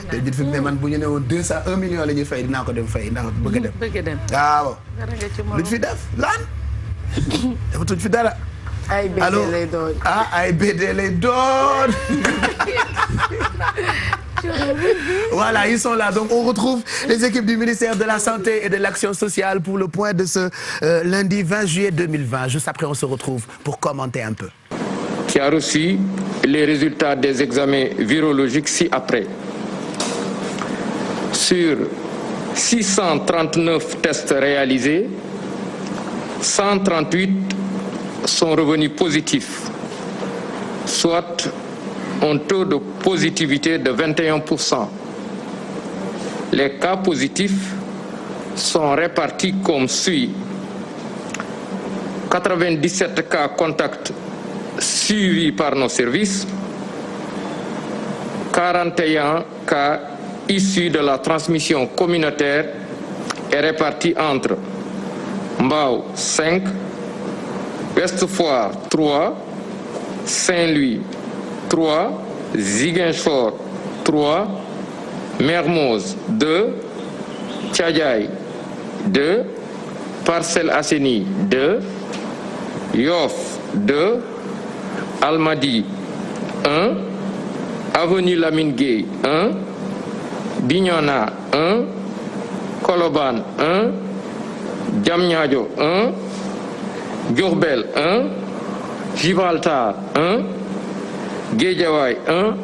te dit fi mu ne man bu ñu ne woon 1 million la ñuy fay dinaa ko dem fay ndax bëgg a dem. bëgg a dem waaw. luñ fi def lan. dafa tuñ fi dara. ay BD lay doon ay BD lay doon. Voilà, ils sont là. Donc on retrouve les équipes du ministère de la Santé et de l'Action sociale pour le point de ce lundi 20 juillet 2020. Juste après, on se retrouve pour commenter un peu. Qui a reçu les résultats des examens virologiques ci-après. Sur 639 tests réalisés, 138 sont revenus positifs, soit un taux de positivité de 21%. Les cas positifs sont répartis comme suit. 97 cas contacts suivis par nos services, 41 cas issus de la transmission communautaire et répartis entre Mbao 5, Ouest Foire 3, Saint-Louis 3, Ziguinchor 3, Mermoz 2, Thiadiaye 2, Parcelles Assainies 2, Yoff 2, Almadies 1, Avenue Lamine Gueye 1, Bignona 1, Colobane 1, Diamniadio 1, Diourbel 1, Gibraltar 1, Guédiawaye 1,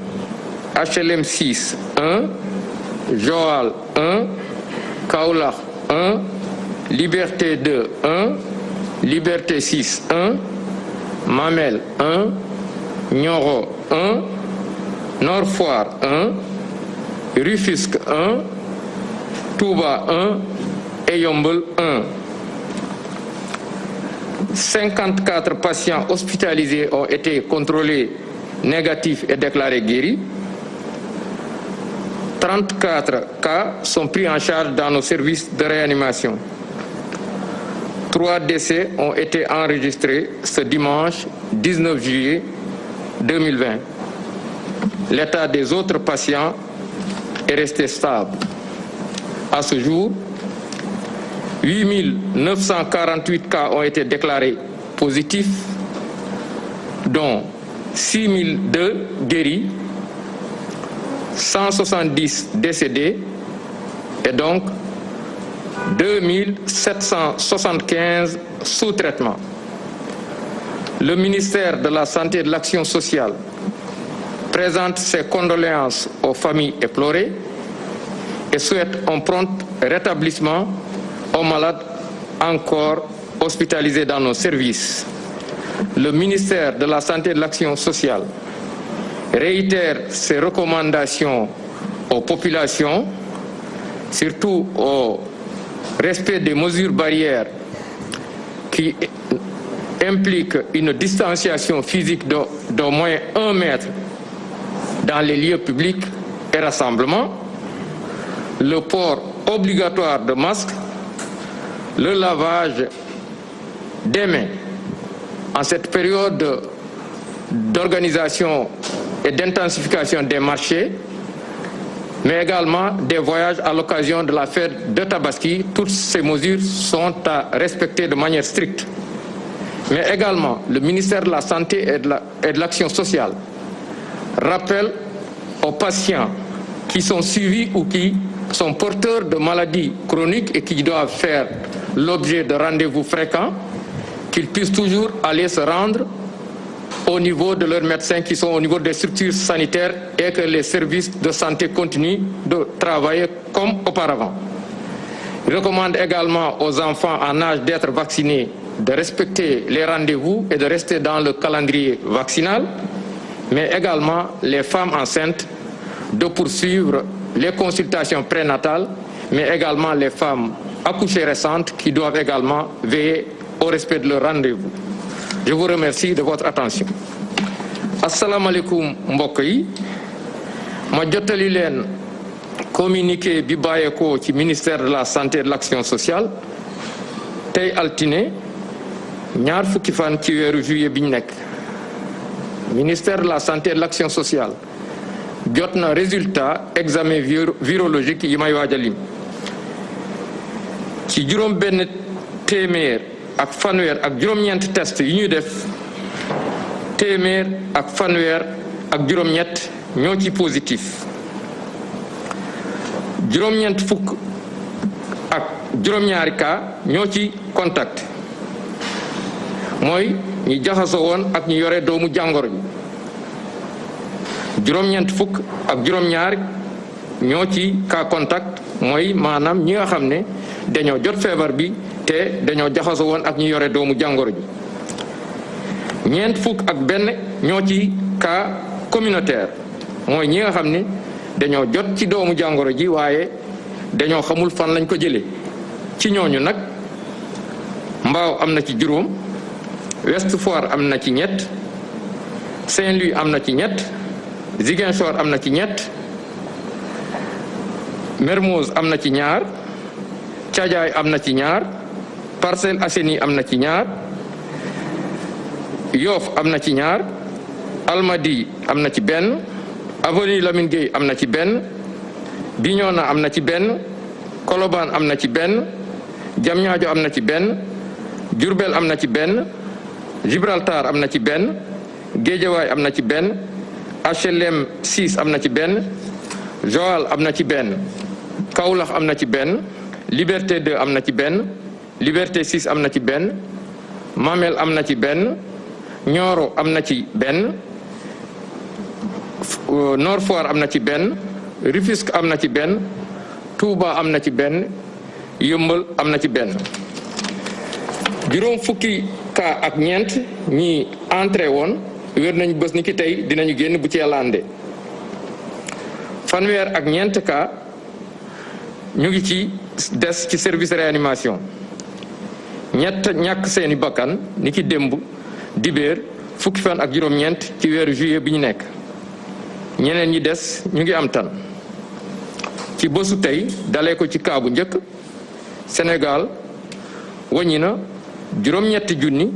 HLM 6 1, Joal 1, Kaolack 1, Liberté 2 1, Liberté 6 1, Mamel 1, Nioro 1, Nord Foire 1, Rufisque 1, Touba 1 et Yeumbeul 1. 54 patients hospitalisés ont été contrôlés négatifs et déclarés guéris. 34 cas sont pris en charge dans nos services de réanimation. 3 décès ont été enregistrés ce dimanche 19 juillet 2020. L'état des autres patients est resté stable. À ce jour, 8 948 cas ont été déclarés positifs, dont 6 002 guéris, 170 décédés et donc 2 775 sous traitement. Le ministère de la Santé et de l'Action sociale présente ses condoléances aux familles éplorées et souhaite un prompt rétablissement aux malades encore hospitalisés dans nos services. Le ministère de la Santé et de l'Action sociale réitère ses recommandations aux populations, surtout au respect des mesures barrières qui impliquent une distanciation physique d'au moins 1 mètre dans les lieux publics et rassemblements, le port obligatoire de masques, le lavage des mains en cette période d'organisation et d'intensification des marchés, mais également des voyages à l'occasion de la fête de Tabaski. Toutes ces mesures sont à respecter de manière stricte. Mais également, le ministère de la Santé et de l'Action sociale rappelle aux patients qui sont suivis ou qui sont porteurs de maladies chroniques et qui doivent faire l'objet de rendez-vous fréquents, qu'ils puissent toujours aller se rendre au niveau de leurs médecins qui sont au niveau des structures sanitaires et que les services de santé continuent de travailler comme auparavant. Il recommande également aux enfants en âge d'être vaccinés de respecter les rendez-vous et de rester dans le calendrier vaccinal, mais également les femmes enceintes de poursuivre les consultations prénatales, mais également les femmes accouchées récentes qui doivent également veiller au respect de leur rendez-vous. Je vous remercie de votre attention. Assalamu alaikum mbokk yi ma jottali leen communiqué bi bàyyeekoo ci ministère de la Santé et de l'Action sociale tey altine ñaar fukki fan ci weeru juillet bi ñu nekk. Ministère de la Santé et de l'Action sociale jot na résultat examen virologique yi may waaj a lim ci juróom benn téeméer ak fanweer ak juróom-ñeent test yi ñuy def téeméer ak fanweer ak juróom-ñett ñoo ci positif juróom-ñeent fukk ak juróom-ñaari cas ñoo ci contact mooy ñi jaxasoo woon ak ñi yore doomu jàngoro ji juróom-ñeent fukk ak juróom-ñaar ñoo ci cas contact mooy maanaam ñi nga xam ne dañoo jot feebar bi te dañoo jaxasoo woon ak ñi yore doomu jàngoro ji ñeent fukk ak benn ñoo ci cas communautaire mooy ñi nga xam ne dañoo jot ci doomu jàngoro ji waaye dañoo xamul fan lañ ko jëlee ci ñooñu nag Mbao am na ci juróom Ouest Foire am na ci ñett Saint-Louis am na ci ñett Ziguinchor am na ci ñett Mermoz am na ci ñaar Thiadiaye am na ci ñaar Parcelles Assainies am na ci ñaar Yoff am na ci ñaar Almadies am na ci benn Avenue Lamine Gueye am na ci benn Bignona am na ci benn Colobane am na ci benn Diamniadio am na ci benn Diourbel am na ci benn Gibraltar am na ci benn Guédiawaye am na ci benn HLM 6 am na ci benn Joal am na ci benn Kaolack am na ci benn Liberté 2 am na ci benn Liberté 6 am na ci benn Mamel am na ci benn Nioro am na ci benn Nord Foire am na ci benn Rufisque am na ci benn Touba am na ci benn Yeumbeul am na ci benn juróom fukki cas ak ñeent ñi entré woon wér nañu bés ni ki tey dinañu génn bu ci yàlla ànde fanweer ak ñeent cas ñu ngi ci des ci service réanimation ñett ñàkk seeni bakkan ni ki démb dibéer fukki fan ak juróom-ñeent ci weeru juillet bi ñu nekk ñeneen ñi des ñu ngi am tan ci bésu tey dalee ko ci cas bu njëkk Sénégal wàññi na juróom-ñetti junni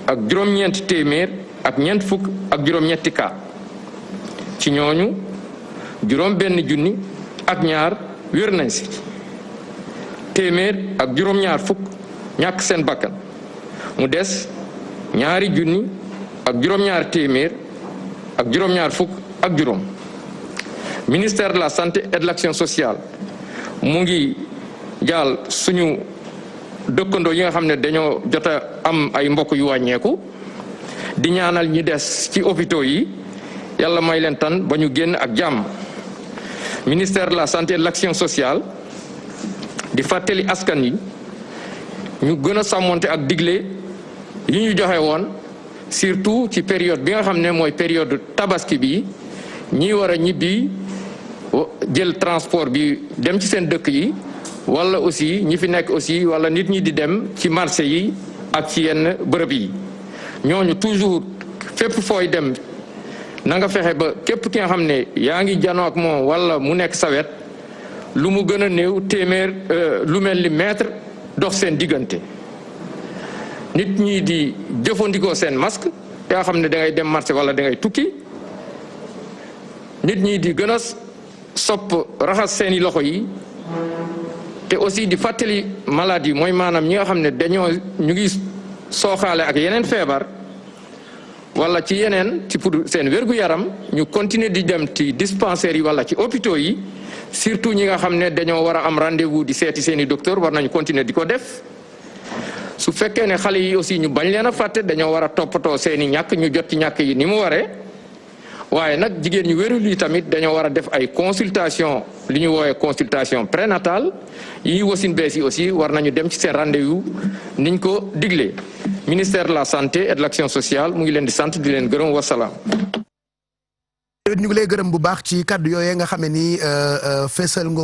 ak juróom-ñeenti téeméer ak ñeent fukk ak juróom-ñetti cas ci ñooñu juróom benn junni ak ñaar wér nañ si téeméer ak juróom-ñaar fukk ñàkk seen bakkan mu des ñaari junni ak juróom-ñaar téeméer ak juróom-ñaar fukk ak juróom ministère de la santé et de l'action sociale mu ngi jaal suñu dëkkandoo yi nga xam ne dañoo jot a am ay mbokk yu wàññeeku di ñaanal ñi des ci hôpitaux yi yàlla may leen tan ba ñu génn ak jàmm ministère de la santé et de l'action sociale di fàttali askan yi ñu gën a sàmmonte ak digle yi ñu joxe woon surtout ci période bi nga xam ne mooy période tabaski bi ñi war a ñibbi jël transport bi dem ci seen dëkk yi wala aussi ñi fi nekk aussi wala nit ñi di dem ci marché yi ak ci yenn bërëb yi ñooñu toujours fépp fooy dem na nga fexe ba képp ki nga xam ne yaa ngi janoo ak moom wala mu nekk sa wet lu mu gën a néew téeméer lu mel ni mètre dox seen diggante nit ñi di jëfandikoo seen masque yaa xam ne da ngay dem marché wala da ngay tukki nit ñi di gën a sopp raxas seeni loxo yi te aussi di fàttali maladie mooy maanaam ñi nga xam ne dañoo ñu ngi sooxaale ak yeneen feebar wala ci yeneen ci pour seen wér-gu-yaram ñu continuer di dem ci dispensaires yi wala ci hôpitaux yi surtout ñi nga xam ne dañoo war a am rendez-vous di seeti seeni docteur war nañu continuer di ko def su fekkee ne xale yi aussi ñu bañ leen a fàtte dañoo war a toppatoo seeni ñàkk ñu jot ci ñàkk yi ni mu waree waaye nag jigéen ñu wérul yi tamit dañoo war a def ay consultation li ñu woowee consultation prénatale yi wasin bees yi aussi war nañu dem ci seen rendez-vous niñ ko diglee ministère de la santé et de l'action sociale mu ngi leen di sant di leen gërëm wasalaam. ñu ngi lay gërëm bu baax ci kàddu yooyu nga xam ne ni fésal nga